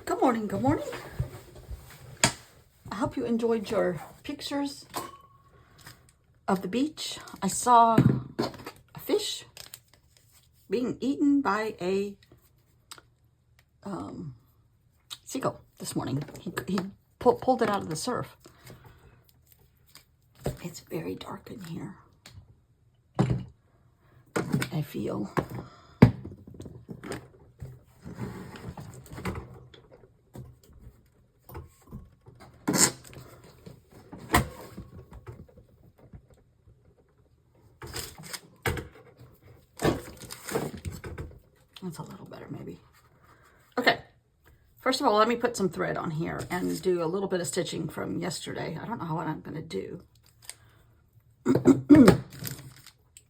Good morning, good morning. I hope you enjoyed your pictures of the beach. I saw a fish being eaten by a seagull this morning. He pulled it out of the surf. It's very dark in here, I feel. That's a little better, maybe. Okay. First of all, let me put some thread on here and do a little bit of stitching from yesterday. I don't know what I'm going to do.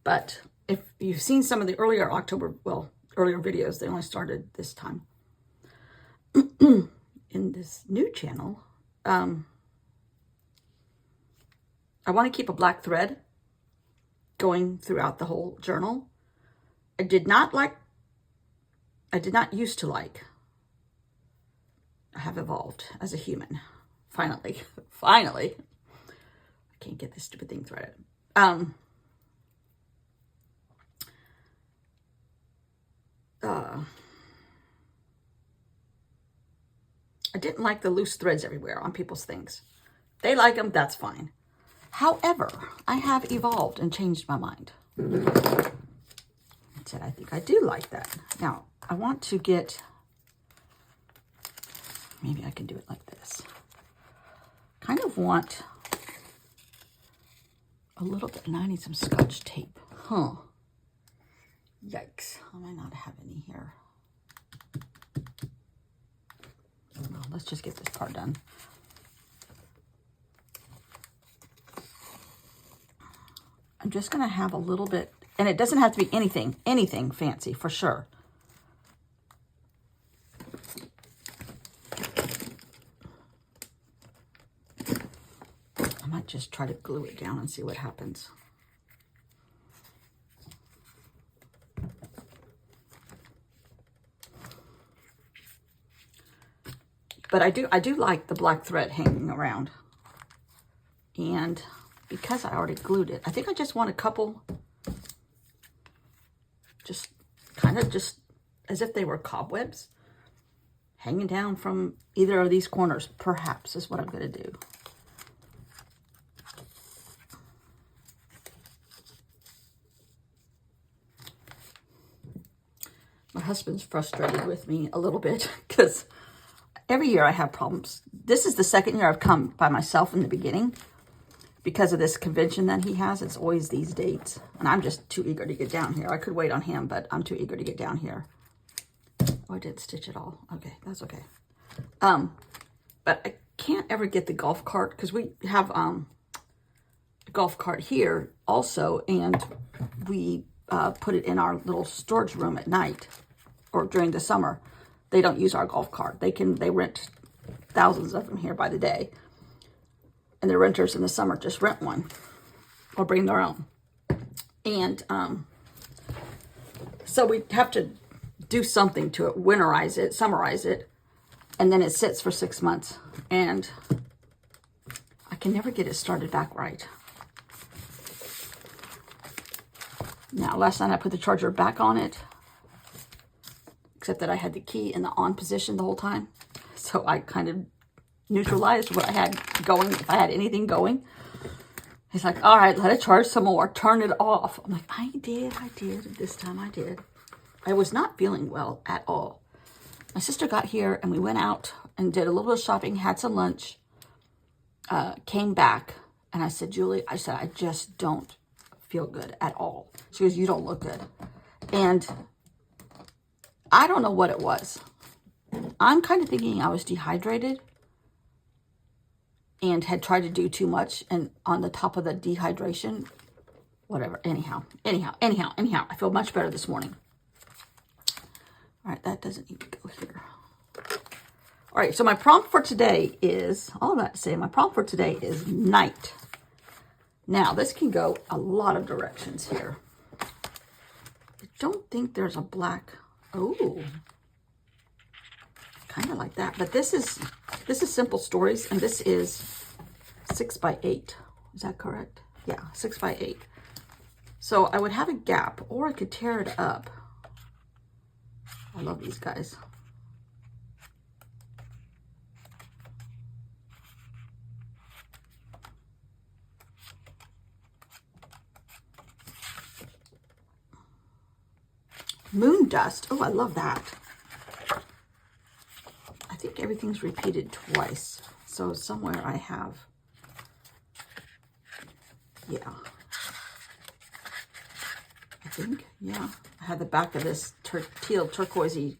But if you've seen some of the earlier earlier videos, they only started this time. In this new channel, I want to keep a black thread going throughout the whole journal. I did not used to like. I have evolved as a human. Finally. I can't get this stupid thing threaded. I didn't like the loose threads everywhere on people's things. They like them, that's fine. However, I have evolved and changed my mind. I said, I think I do like that. Now, I want to get, maybe I can do it like this. Kind of want a little bit, and I need some Scotch tape. Yikes, I might not have any here. Well, let's just get this part done. I'm just going to have a little bit, and it doesn't have to be anything fancy for sure. I might just try to glue it down and see what happens. But I do like the black thread hanging around. And because I already glued it, I think I just want a couple, just kind of just as if they were cobwebs hanging down from either of these corners, perhaps, is what I'm going to do. My husband's frustrated with me a little bit because every year I have problems. This is the second year I've come by myself in the beginning because of this convention that he has. It's always these dates. And I'm just too eager to get down here. I could wait on him, but I'm too eager to get down here. Oh, I didn't stitch it all. Okay, that's okay. But I can't ever get the golf cart because we have a golf cart here also. And we put it in our little storage room at night or during the summer. They don't use our golf cart. They rent thousands of them here by the day. And the renters in the summer just rent one or bring their own. And so we have to do something to it, winterize it, summerize it, and then it sits for 6 months. And I can never get it started back right. Now, last night I put the charger back on it, except that I had the key in the on position the whole time. So I kind of neutralized what I had going, if I had anything going. He's like, all right, let it charge some more, turn it off. I'm like, I did, this time I did. I was not feeling well at all. My sister got here and we went out and did a little bit of shopping, had some lunch, came back, and I said, Julie, I just don't feel good at all. She goes, you don't look good. And I don't know what it was. I'm kind of thinking I was dehydrated and had tried to do too much, and on the top of the dehydration, whatever. Anyhow, I feel much better this morning. All right, that doesn't need to go here. All right, so my prompt for today is, my prompt for today is night. Now, this can go a lot of directions here. I don't think there's a black, kind of like that. But this is Simple Stories, and this is 6 by 8. Is that correct? Yeah, 6 by 8. So I would have a gap, or I could tear it up. I love these guys. Moon Dust. Oh, I love that. I think everything's repeated twice. So somewhere I have, yeah. I think, yeah. I have the back of this teal turquoisey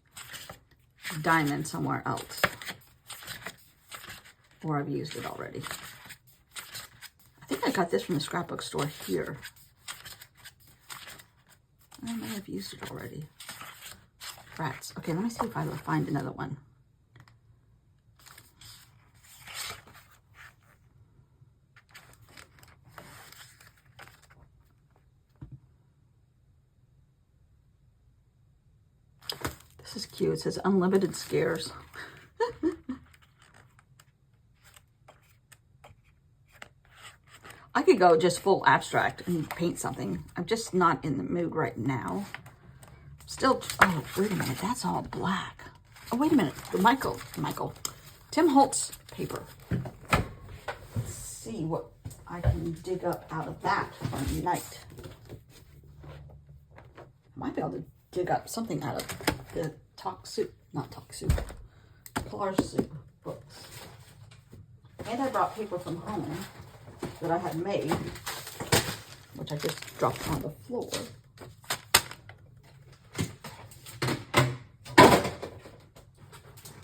diamond somewhere else. Or I've used it already. I think I got this from the scrapbook store here. I may have used it already. Rats. Okay, let me see if I will find another one. This is cute. It says Unlimited Scares. I could go just full abstract and paint something. I'm just not in the mood right now. Still, oh, wait a minute. That's all black. Oh, wait a minute. The Tim Holtz paper. Let's see what I can dig up out of that from Unite. I might be able to dig up something out of the Collage Soup books. And I brought paper from home that I had made, which I just dropped on the floor.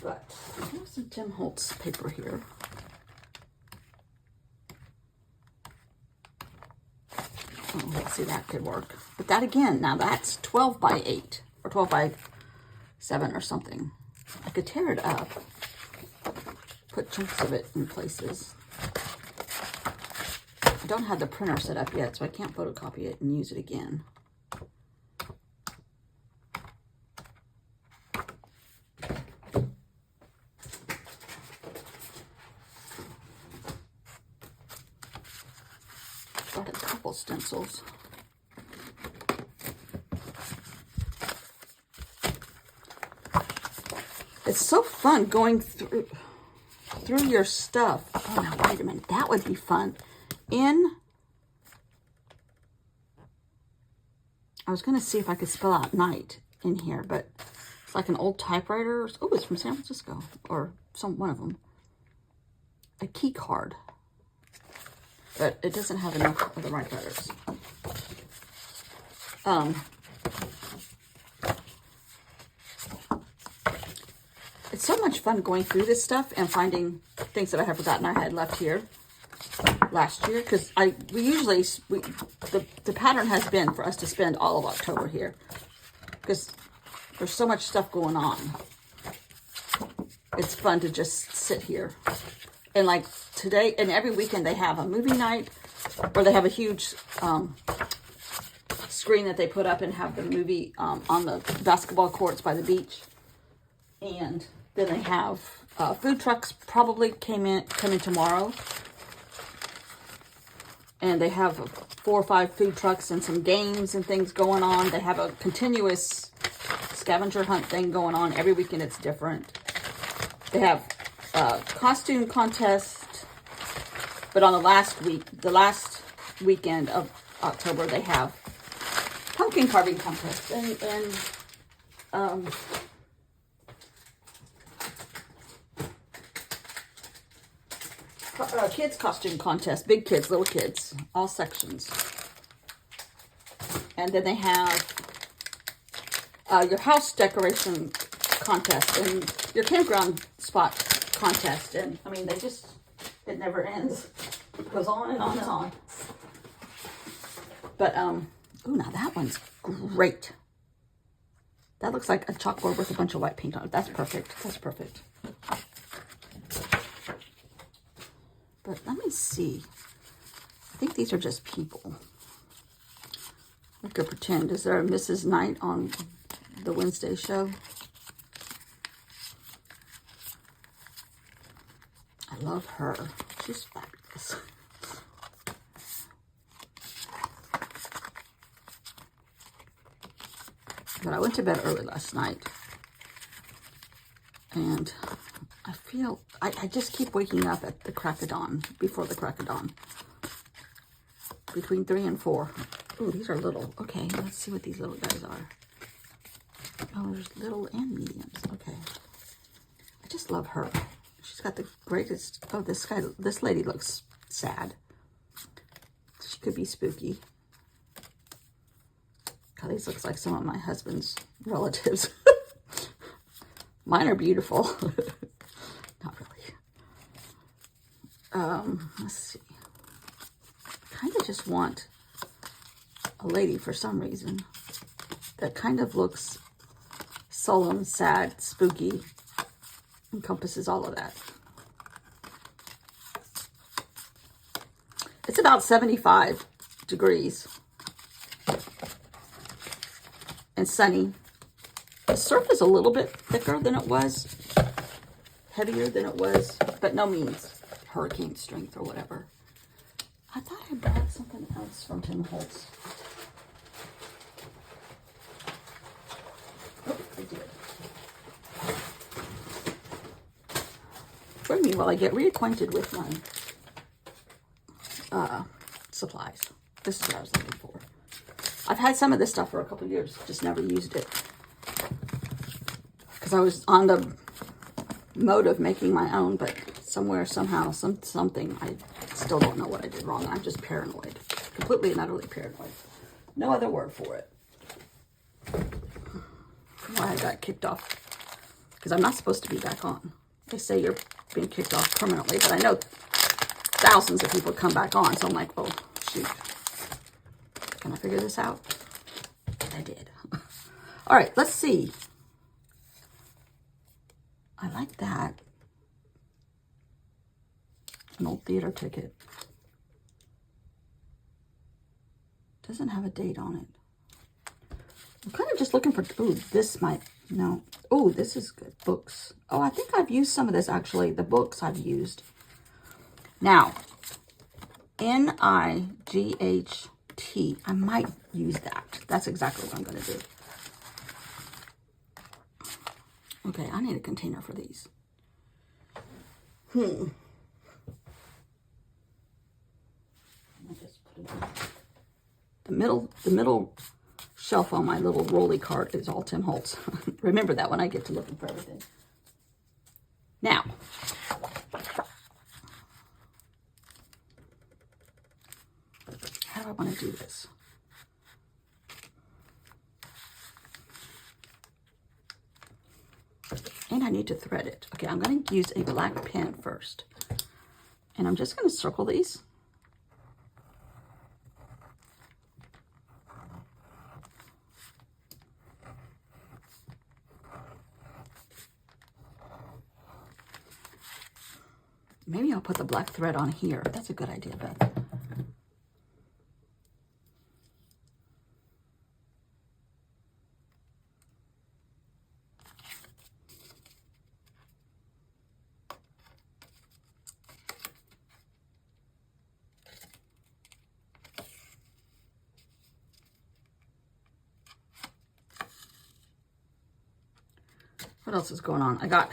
But here's some Tim Holtz paper here. Oh, let's see, that could work. But that again, now that's 12 by 8 or 12 by 7 or something. I could tear it up, put chunks of it in places. I don't have the printer set up yet, so I can't photocopy it and use it again. Got a couple stencils. It's so fun going through your stuff. Oh, now wait a minute. That would be fun. I was going to see if I could spell out night in here, but it's like an old typewriter. Oh, it's from San Francisco, or one of them. A key card. But it doesn't have enough of the right letters. It's so much fun going through this stuff and finding things that I have forgotten I had left here last year, because the pattern has been for us to spend all of October here because there's so much stuff going on. It's fun to just sit here. And like today and every weekend they have a movie night, or they have a huge screen that they put up and have the movie on the basketball courts by the beach. And then they have food trucks probably come in tomorrow. And they have 4 or 5 food trucks and some games and things going on. They have a continuous scavenger hunt thing going on. Every weekend it's different. They have a costume contest. But on the last weekend of October, they have pumpkin carving contest and kids costume contest, big kids, little kids, all sections. And then they have your house decoration contest and your campground spot contest. And I mean, it never ends. It goes on and on and on. But, oh, now that one's great. That looks like a chalkboard with a bunch of white paint on it. That's perfect. That's perfect. But let me see. I think these are just people. I could pretend. Is there a Mrs. Knight on the Wednesday show? I love her. She's fabulous. But I went to bed early last night. And I feel, I just keep waking up at the crack of dawn, before the crack of dawn. Between 3 and 4. Ooh, these are little. Okay, let's see what these little guys are. Oh, there's little and mediums. Okay. I just love her. She's got the greatest, oh, this lady looks sad. She could be spooky. God, these looks like some of my husband's relatives. Mine are beautiful. Not really. Let's see. I kind of just want a lady for some reason that kind of looks solemn, sad, spooky, encompasses all of that. It's about 75 degrees and sunny. The surf is a little bit thicker than it was, heavier than it was, but no means hurricane strength or whatever. I thought I bought something else from Tim Holtz. Oh, I did. For me, while I get reacquainted with my supplies. This is what I was looking for. I've had some of this stuff for a couple of years, just never used it. Because I was on the mode of making my own, but somewhere, somehow, something, I still don't know what I did wrong. I'm just paranoid. Completely and utterly paranoid. No other word for it. Why I got kicked off. Because I'm not supposed to be back on. They say you're being kicked off permanently, but I know thousands of people come back on, so I'm like, oh, shoot. Can I figure this out? I did. All right, let's see. I like that. An old theater ticket. Doesn't have a date on it. I'm kind of just looking for, ooh, this might, no. Oh, this is good. Books. Oh, I think I've used some of this, actually. The books I've used. Now, NIGHT. I might use that. That's exactly what I'm going to do. Okay, I need a container for these. I'll just put it in. The middle shelf on my little rolly cart is all Tim Holtz. Remember that when I get to looking for everything. Now, how do I want to do this? And I need to thread it. Okay, I'm going to use a black pen first. And I'm just going to circle these. Maybe I'll put the black thread on here. That's a good idea, Beth. What else is going on? I got,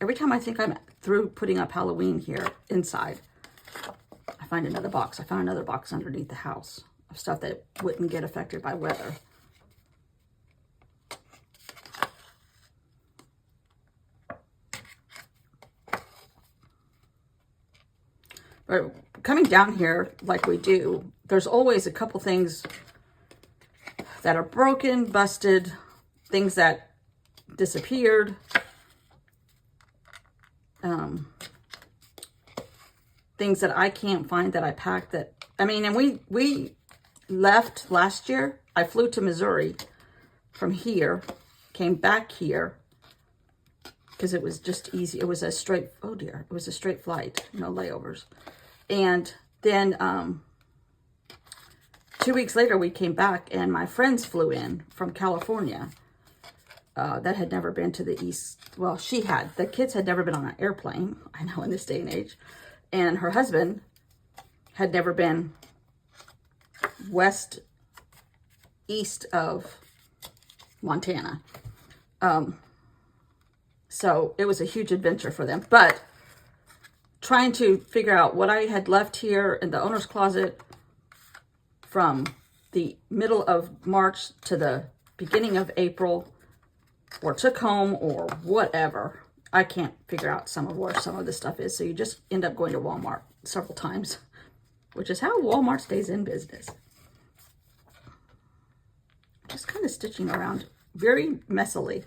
every time I think I'm through putting up Halloween here inside, I find another box. I found another box underneath the house of stuff that wouldn't get affected by weather. But coming down here like we do, there's always a couple things that are broken, busted, things that disappeared. Things that I can't find that I packed that, I mean, and we left last year. I flew to Missouri from here, came back here because it was just easy. It was a straight, oh dear, it was a straight flight, no layovers. And then 2 weeks later we came back and my friends flew in from California. that had never been to the East. Well, she had. The kids had never been on an airplane, I know, in this day and age. And her husband had never been east of Montana. So it was a huge adventure for them. But trying to figure out what I had left here in the owner's closet from the middle of March to the beginning of April, or took home, or whatever. I can't figure out where some of this stuff is. So you just end up going to Walmart several times, which is how Walmart stays in business. Just kind of stitching around very messily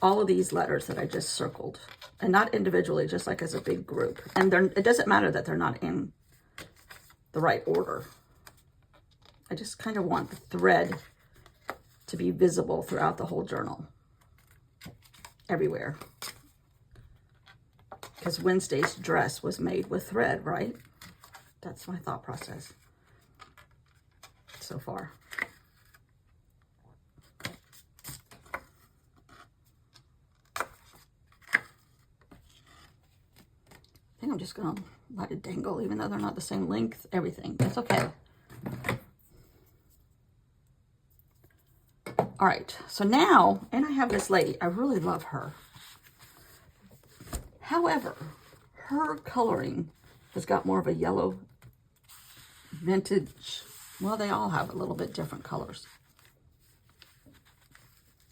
all of these letters that I just circled, and not individually, just like as a big group. And it doesn't matter that they're not in the right order. I just kind of want the thread to be visible throughout the whole journal, everywhere. Because Wednesday's dress was made with thread, right? That's my thought process so far. I think I'm just going to let it dangle, even though they're not the same length, everything. That's okay. All right, so now, and I have this lady. I really love her. However, her coloring has got more of a yellow vintage. Well, they all have a little bit different colors.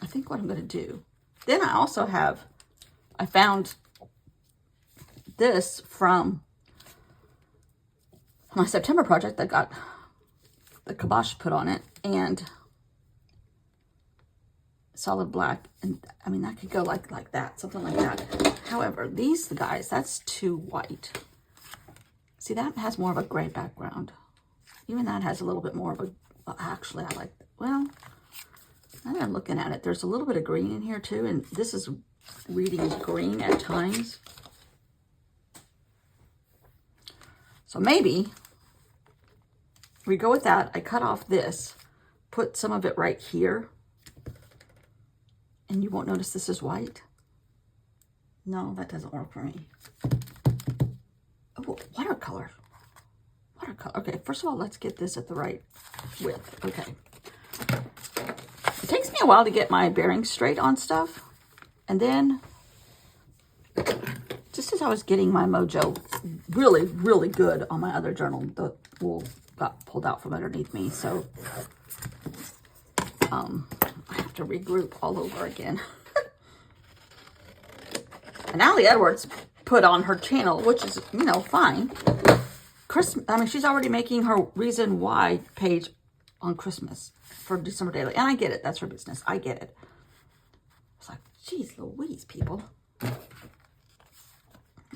I think what I'm going to do. Then I also have, I found this from my September project that got the kibosh put on it, and solid black, and I mean that could go like that, something like that. However, these guys, that's too white. See, that has more of a gray background. Even that has a little bit more of a, well, actually I like, well, now that I'm looking at it, there's a little bit of green in here too, and this is reading green at times. So maybe we go with that. I cut off this, put some of it right here, and you won't notice this is white. No, that doesn't work for me. Oh, watercolor. Watercolor. Okay, first of all, let's get this at the right width. Okay. It takes me a while to get my bearings straight on stuff. And then, just as I was getting my mojo really, really good on my other journal, the wool got pulled out from underneath me. So, I have to regroup all over again. And Allie Edwards put on her channel, which is, you know, fine. I mean, she's already making her reason why page on Christmas for December Daily. And I get it. That's her business. I get it. It's like, geez Louise, people.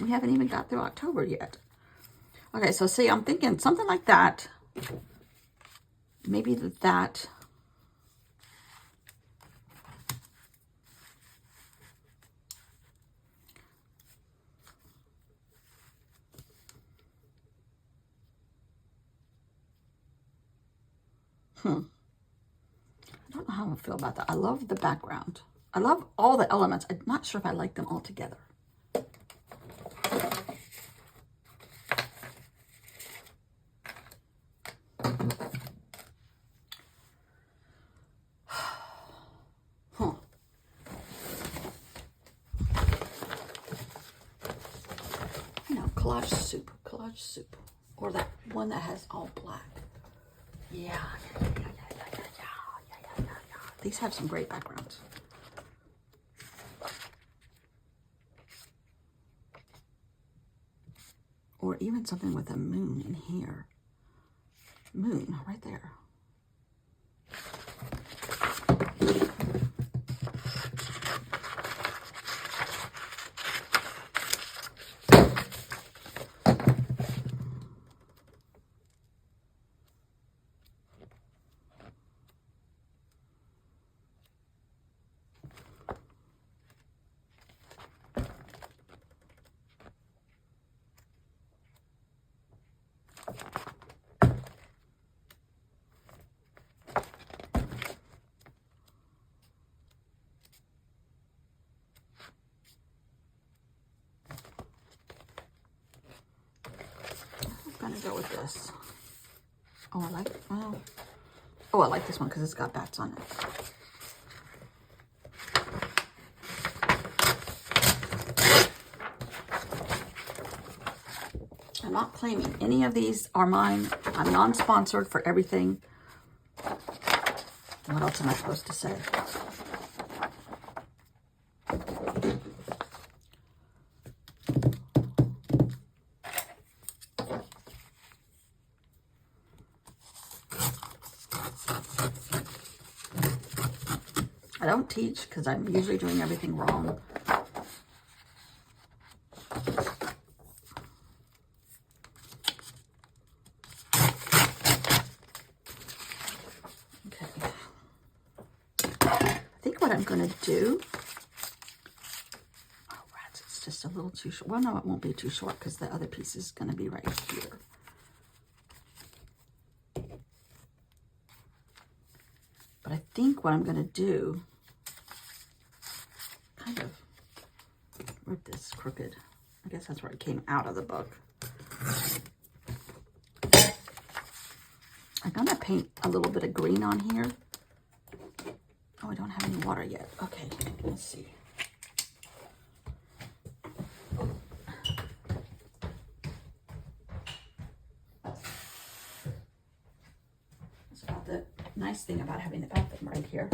We haven't even got through October yet. Okay, so see, I'm thinking something like that. Maybe that. I don't know how I feel about that. I love the background. I love all the elements. I'm not sure if I like them all together. You know, collage soup. Or that one that has all black. Yeah. These have some great backgrounds. Or even something with a moon in here. Moon, right there. go with this. Oh, I like it. Well, oh, I like this one because it's got bats on it. I'm not claiming any of these are mine. I'm non-sponsored for everything. What else am I supposed to say? I don't teach because I'm usually doing everything wrong. Okay. I think what I'm going to do... Oh, rats, it's just a little too short. Well, no, it won't be too short because the other piece is going to be right here. But I think what I'm going to do... kind of rip this crooked. I guess that's where it came out of the book. I'm gonna paint a little bit of green on here. Oh, I don't have any water yet. Okay, let's see. That's about the nice thing about having the bathroom right here.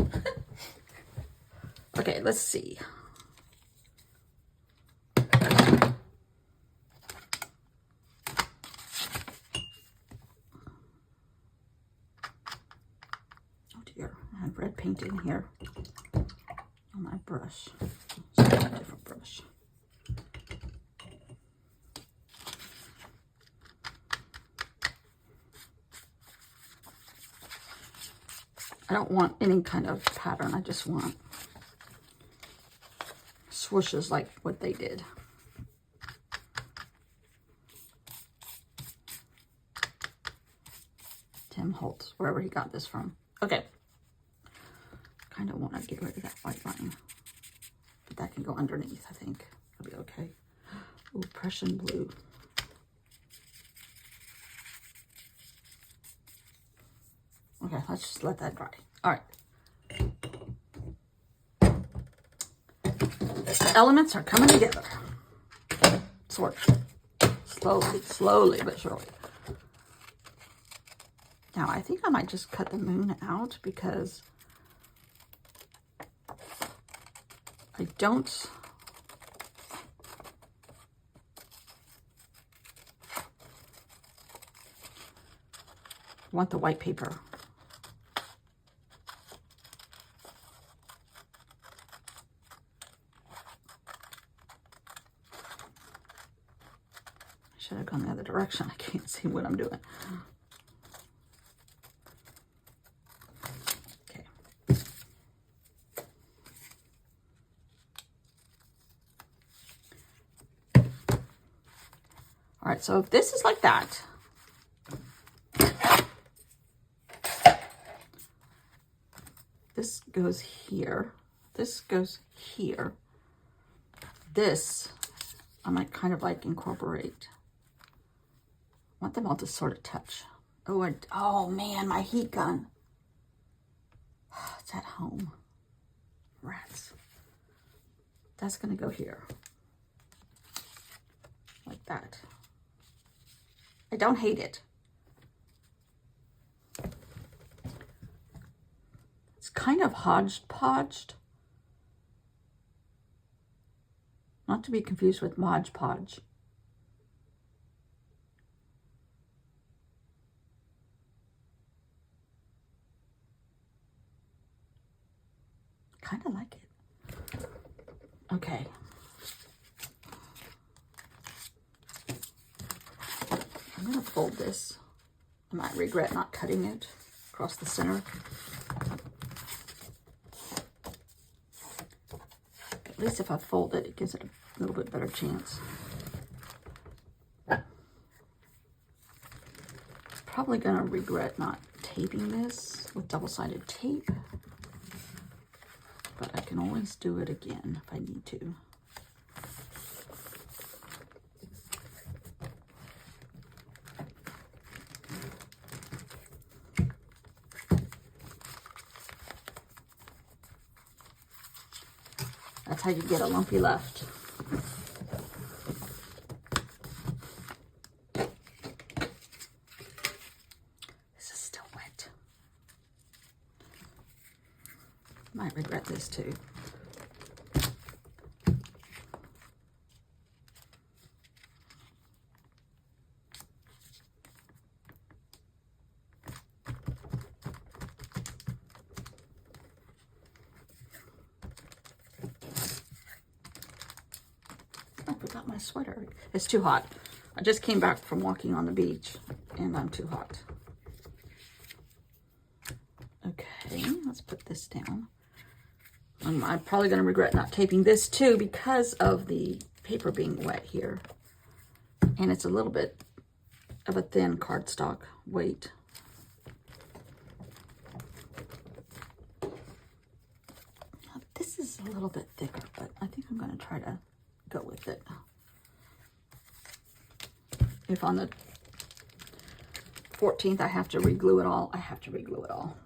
Okay, let's see. Oh dear, I have red paint in here on my brush. So a different brush. I don't want any kind of pattern. I just want swooshes like what they did. Tim Holtz, wherever he got this from. Okay. Kind of want to get rid of that white line. But that can go underneath, I think. It'll be okay. Ooh, Prussian blue. Okay, let's just let that dry. All right. The elements are coming together. Sort of. Slowly, but surely. Now, I think I might just cut the moon out because I don't want the white paper. I should have gone the other direction. I can't see what I'm doing. Okay. All right, so if this is like that, this goes here, this goes here, this I might kind of like incorporate. I want them all to sort of touch. Oh, oh man, my heat gun. It's at home. Rats. That's gonna go here. Like that. I don't hate it. It's kind of hodgepodged. Not to be confused with Mod Podge. Kind of like it. Okay. I'm going to fold this. I might regret not cutting it across the center. At least if I fold it, it gives it a little bit better chance. Probably going to regret not taping this with double-sided tape. But I can always do it again if I need to. That's how you get a lumpy left. This is still wet. Might regret this too. I forgot my sweater. It's too hot. I just came back from walking on the beach and I'm too hot. Okay, let's put this down. I'm probably going to regret not taping this too because of the paper being wet here. And it's a little bit of a thin cardstock weight. This is a little bit thicker, but I think I'm going to try to go with it. If on the 14th I have to re-glue it all, I have to re-glue it all.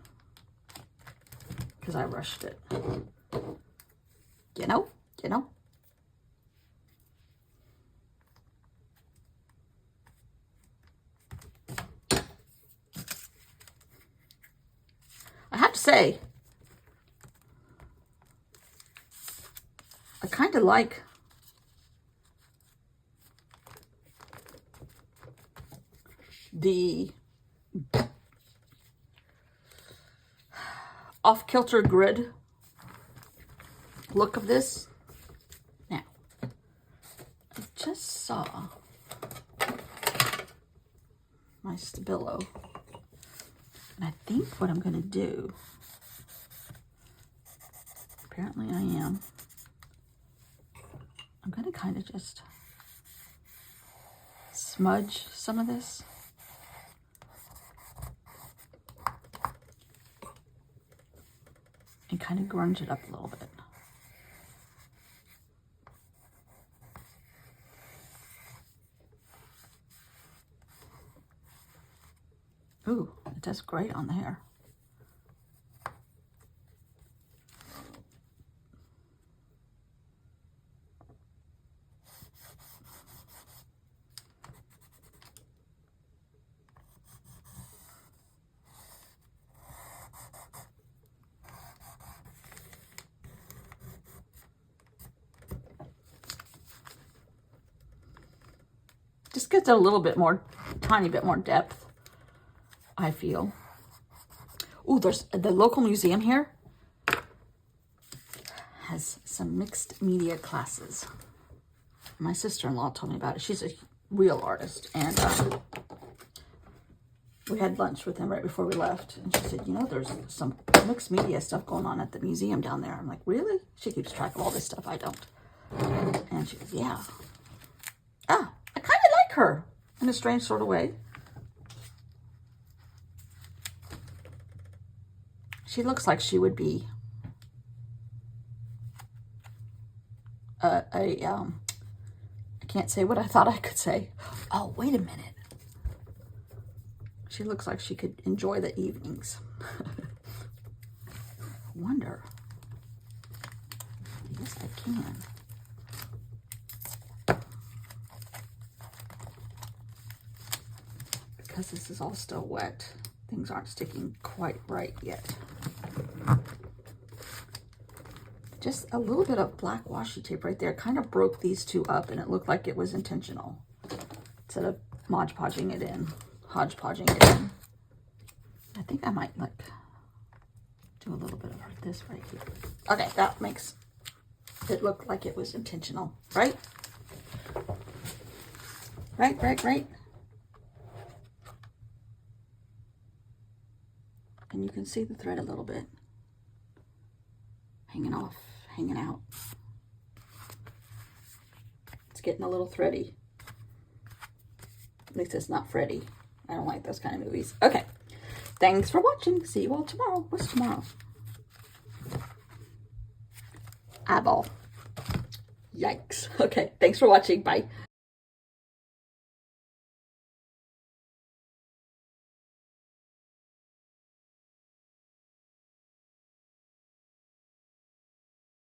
Because I rushed it. You know? I have to say, I kind of like the off-kilter grid look of this. Now, I just saw my Stabilo, and I think what I'm going to do, apparently I am, I'm going to kind of just smudge some of this. And kind of grunge it up a little bit. Ooh, it does great on the hair. Just gets a little bit more, tiny bit more depth, I feel. Ooh, there's the local museum here has some mixed media classes. My sister-in-law told me about it. She's a real artist, and we had lunch with them right before we left, and she said, you know, there's some mixed media stuff going on at the museum down there. I'm like, really? She keeps track of all this stuff. I don't. And she goes, yeah. Ah, I kind of like her in a strange sort of way. She looks like she would be I can't say what I thought I could say. Oh, wait a minute. She looks like she could enjoy the evenings. Wonder. Yes, I can. Because this is all still wet, things aren't sticking quite right yet. Just a little bit of black washi tape right there kind of broke these two up, and it looked like it was intentional. Instead of hodgepodging it in. I think I might like do a little bit of this right here. Okay, that makes it look like it was intentional, right? Right. And you can see the thread a little bit hanging out. It's getting a little thready. At least it's not Freddy. I don't like those kind of movies. Okay. Thanks for watching. See you all tomorrow. What's tomorrow? Eyeball. Yikes. Okay. Thanks for watching. Bye.